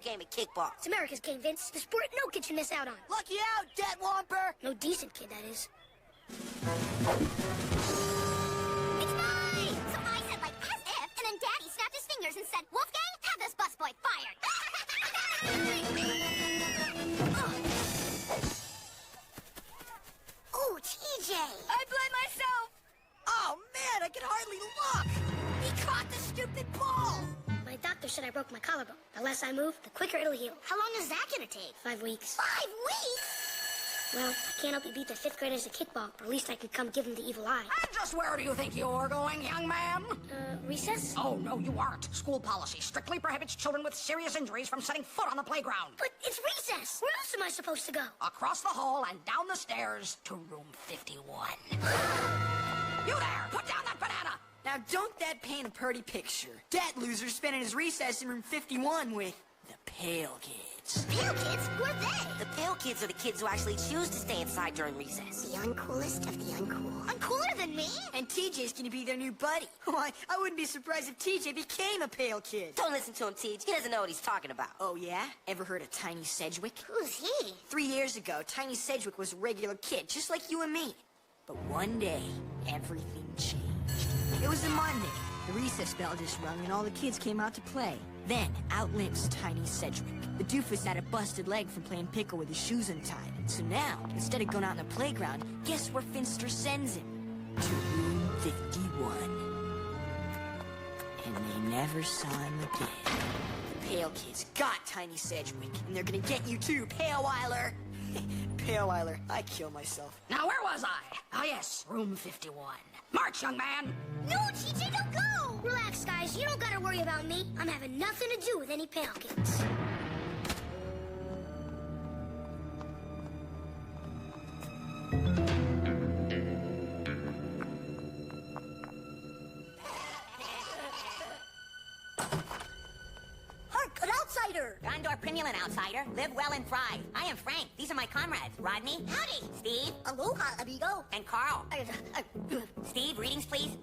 game of kickball. It's America's game, Vince. The sport no kid should miss out on. Lucky out, dead whomper! No decent kid, that is. It's mine! So I said like as if, and then Daddy snapped his fingers and said, Wolfgang, have this busboy fired. Oh, TJ! I blame myself! Oh, man, I can hardly look! He caught the stupid ball! My doctor said I broke my collarbone. The less I move, the quicker it'll heal. How long is that gonna take? 5 weeks. 5 weeks? Well, I can't help you beat the 5th graders at kickball, but at least I can come give them the evil eye. And just where do you think you're going, young man? Recess? Oh, no, you aren't. School policy strictly prohibits children with serious injuries from setting foot on the playground. But it's recess! Where else am I supposed to go? Across the hall and down the stairs to room 51. You there! Put down that banana! Now, don't that paint a pretty picture? That loser's spending his recess in room 51 with the Pale Kids. Pale kids? Who are they? The pale kids are the kids who actually choose to stay inside during recess. The uncoolest of the uncool. Uncooler than me? And TJ's gonna be their new buddy. Why, I wouldn't be surprised if TJ became a Pale Kid. Don't listen to him, Teach. He doesn't know what he's talking about. Oh, yeah? Ever heard of Tiny Sedgwick? Who's he? 3 years ago, Tiny Sedgwick was a regular kid, just like you and me. But one day, everything changed. It was a Monday. The recess bell just rung and all the kids came out to play. Then, out limps Tiny Sedgwick. The doofus had a busted leg from playing pickle with his shoes untied. So now, instead of going out on the playground, guess where Finster sends him? To room 51. And they never saw him again. The Pale Kids got Tiny Sedgwick, and they're gonna get you too, Paleweiler! Paleweiler, I kill myself. Now, where was I? Ah, yes, room 51. March, young man! No, TJ, don't go! Relax, guys. You don't gotta worry about me. I'm having nothing to do with any pale kids. Hark, an outsider! Gondor Primulant, outsider. Live well and thrive. I am Frank. These are my comrades. Rodney. Howdy. Steve. Aloha, amigo. And Carl. Steve, readings, please.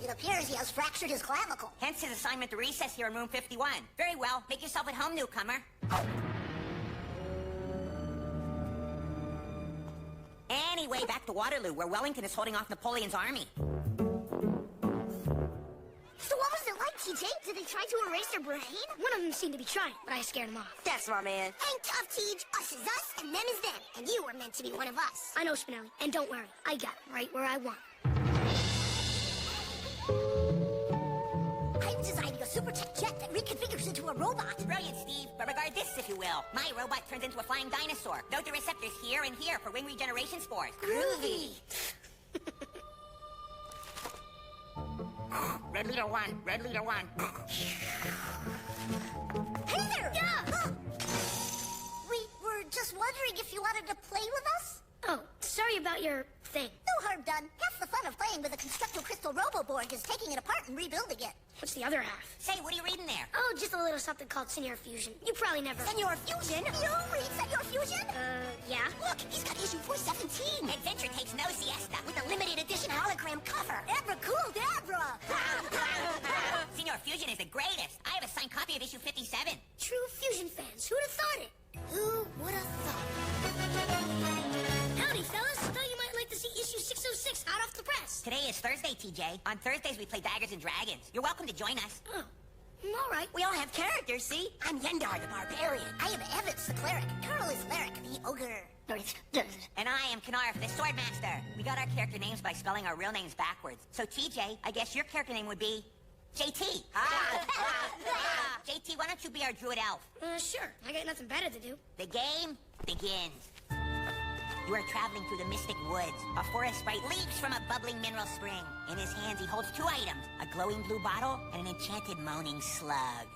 It appears he has fractured his clavicle. Hence his assignment to recess here in room 51. Very well. Make yourself at home, newcomer. Anyway, back to Waterloo, where Wellington is holding off Napoleon's army. So what was it like, TJ? Did they try to erase their brain? One of them seemed to be trying, but I scared him off. That's my man. Ain't tough, Tej. Us is us, and them is them. And you were meant to be one of us. I know, Spinelli. And don't worry, I got him right where I want him. I'm designing a super tech jet that reconfigures into a robot. Brilliant, Steve. But regard this, if you will. My robot turns into a flying dinosaur. Note the receptors here and here for wing regeneration spores. Groovy. Red leader 1. Red leader 1. Hey there! Yeah! We were just wondering if you wanted to play with us? Oh, sorry about your thing. No harm done. Half the fun of playing with a constructo crystal robo-board is taking it apart and rebuilding it. What's the other half? Say, what are you reading there? Oh, just a little something called Senior Fusion. You probably never... Senor Fusion? You read Senor Fusion? Yeah? Look, he's got issue 417. Adventure takes no siesta. With a limited edition hologram cover. Abracadabra! Senior Fusion is the greatest. I have a signed copy of issue 57. True Fusion fans. Who'd have thought it? Who would have thought? Howdy, fellas. Thought you might like to see issue 606 hot off the press. Today is Thursday, TJ. On Thursdays, we play Daggers and Dragons. You're welcome to join us. Oh, all right. We all have characters, see? I'm Yendar the Barbarian. I am Evans the Cleric. Carl is Lyric the Ogre. And I am Kanarf the Swordmaster. We got our character names by spelling our real names backwards. So, TJ, I guess your character name would be... JT. JT, why don't you be our druid elf? Sure. I got nothing better to do. The game begins. You are traveling through the mystic woods. A forest sprite leaps from a bubbling mineral spring. In his hands, he holds two items, a glowing blue bottle and an enchanted moaning slug.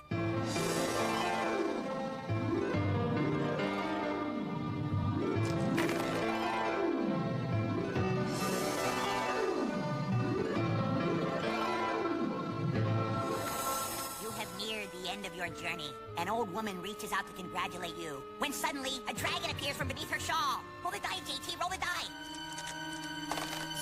Of your journey. An old woman reaches out to congratulate you, when suddenly a dragon appears from beneath her shawl. Roll the die, JT, roll the die.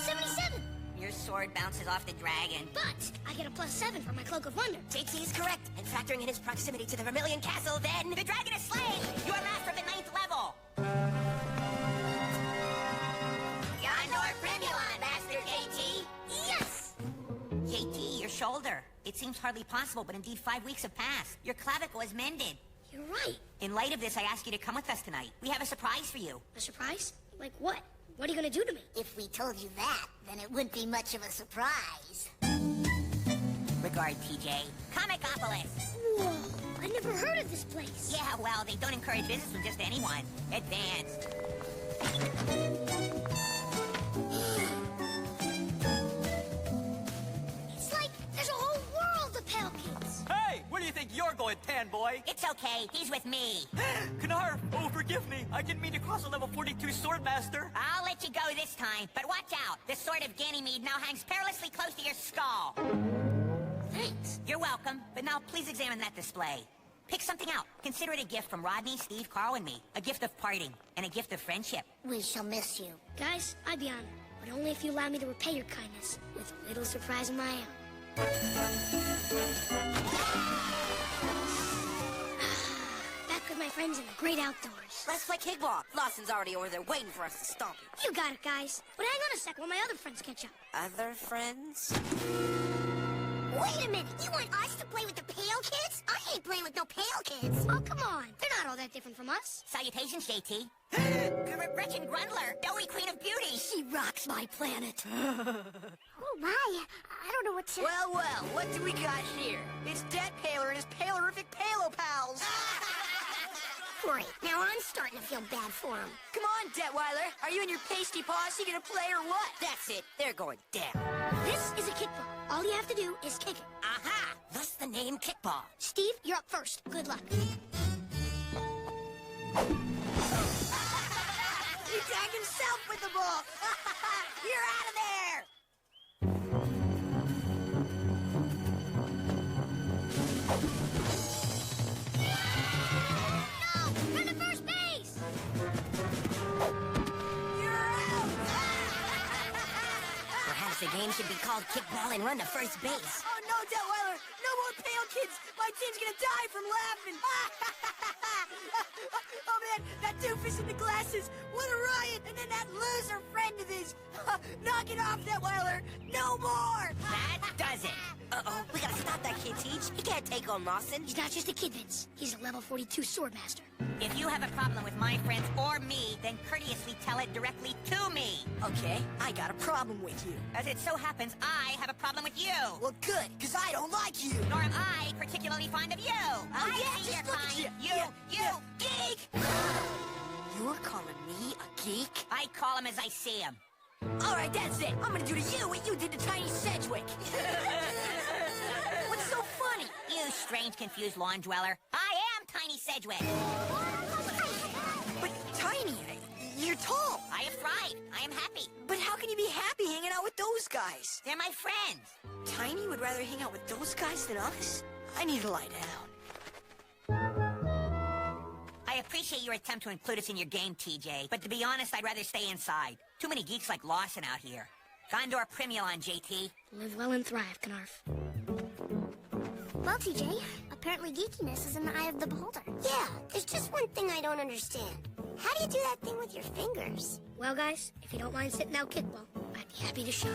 77. You're sword bounces off the dragon. But I get a +7 for my Cloak of Wonder. JT's correct, and factoring in his proximity to the Vermilion Castle, then... The dragon is slain! You are master of the 9th level! Gondor Primulon, Master JT! Yes! JT, your shoulder. It seems hardly possible, but indeed 5 weeks have passed. Your clavicle is mended. You're right. In light of this, I ask you to come with us tonight. We have a surprise for you. A surprise? Like what? What are you gonna do to me? If we told you that, then it wouldn't be much of a surprise. Regard, TJ. Comicopolis! Whoa! I never heard of this place. Yeah, well, they don't encourage visits from just anyone. Advanced. It's like there's a whole world of pale kids. Hey, where do you think you're going, Tan Boy? It's okay. He's with me. Knarf, oh, forgive me. I didn't mean to cross a level 42 Swordmaster. I'll let you go this time, but watch out. The sword of Ganymede now hangs perilously close to your skull. Thanks. You're welcome, but now please examine that display. Pick something out. Consider it a gift from Rodney, Steve, Carl, and me. A gift of parting, and a gift of friendship. We shall miss you. Guys, I'd be honored, but only if you allow me to repay your kindness with a little surprise of my own. Back with my friends in the great outdoors. Let's play kickball. Lawson's already over there waiting for us to stomp him. You got it, guys. But hang on a sec while my other friends catch up. Other friends? Wait a minute, you want us to play with the pale kids? I ain't playing with no pale kids. Oh, come on. They're not all that different from us. Salutations, JT. Gretchen Grundler, Doughy Queen of Beauty. She rocks my planet. Oh my, I don't know what to... Well, what do we got here? It's Dead Paler and his Palerific Palo Pals. Great, now I'm starting to feel bad for him. Come on, Detweiler. Are you and your pasty posse gonna play or what? That's it. They're going down. This is a kickball. All you have to do is kick it. Aha! Thus the name kickball. Steve, you're up first. Good luck. You tag himself with the ball. You're out of there. No! Run to first base! You're out. Perhaps the game should be called kickball and run to first base. Oh, no, Detweiler. No more pale kids. My team's gonna die from laughing. Oh, man, that doofus in the glasses. What a riot. And then that loser friend of his. Knock it off, Detweiler. No more. That does it. Uh-oh, we gotta stop that kid, Teach. He can't take on Lawson. He's not just a kid, Vince. He's a level 42 Swordmaster. If you have a problem with my friends or me, then courteously tell it directly to me. Okay, I got a problem with you. As it so happens, I have a problem with you. Well, good, because I don't like you. Nor am I particularly fond of you. I yeah, see just your look at kind. you. You geek! You're calling me a geek? I call him as I see him. All right, that's it. I'm gonna do to you what you did to Tiny Sedgwick. What's so funny? You strange, confused lawn dweller. I am Tiny Sedgwick. But Tiny, you're tall. I have thrived. I am happy. But how can you be happy hanging out with those guys? They're my friends. Tiny would rather hang out with those guys than us? I need to lie down. I appreciate your attempt to include us in your game, TJ, but to be honest, I'd rather stay inside. Too many geeks like Lawson out here. Gondor Primulon, JT. Live well and thrive, Knarf. Well, TJ, apparently geekiness is in the eye of the beholder. Yeah, there's just one thing I don't understand. How do you do that thing with your fingers? Well, guys, if you don't mind sitting out kickball, I'd be happy to show you.